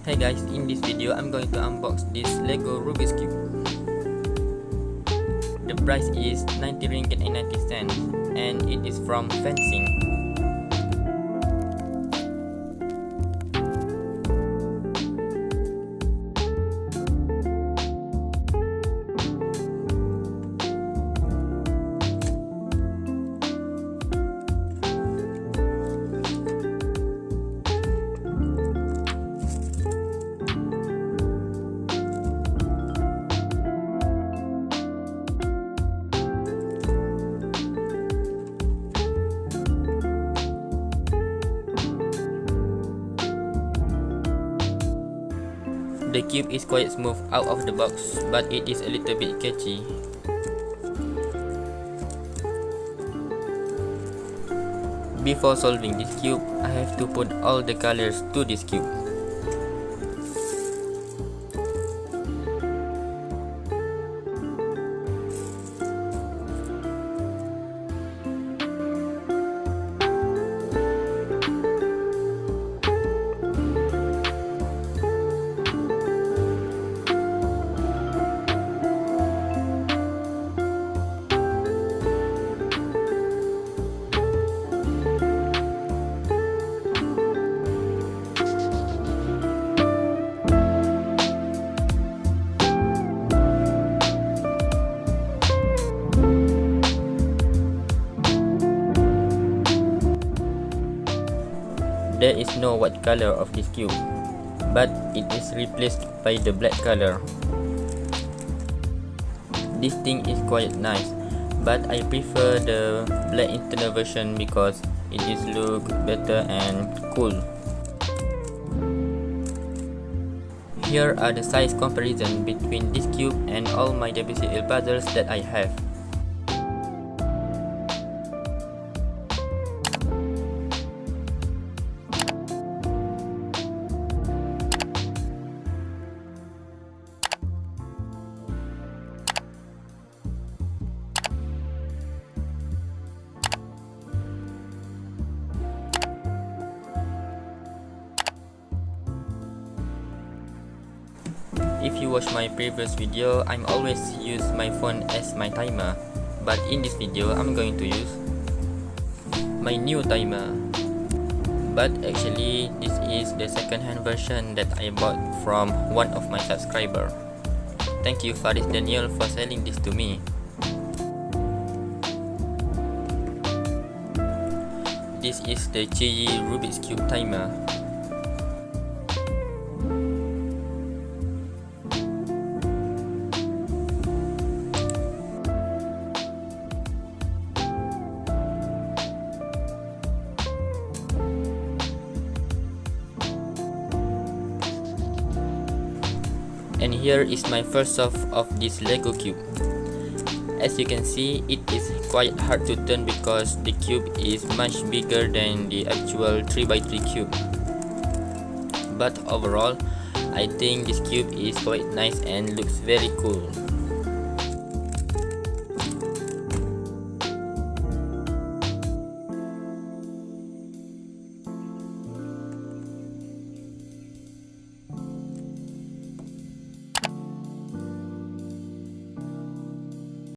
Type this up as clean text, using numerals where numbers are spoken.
Hey guys, in this video I'm going to unbox this Lego Rubik's Cube. The price is 90 ringgit and 90 cents and it is from Fencing. The cube is quite smooth out of the box, but it is a little bit catchy. Before solving this cube, I have to put all the colors to this cube. There is no white color of this cube, but it is replaced by the black color. This thing is quite nice, but I prefer the black internal version because it is look better and cool. Here are the size comparison between this cube and all my WCL puzzles that I have. If you watch my previous video, I'm always use my phone as my timer, but in this video I'm going to use my new timer. But actually this is the second-hand version that I bought from one of my subscribers. Thank you Faris Daniel for selling this to me. This is the cheesy Rubik's Cube timer. And here is my first solve of this Lego cube. As you can see, it is quite hard to turn because the cube is much bigger than the actual 3x3 cube. But overall, I think this cube is quite nice and looks very cool.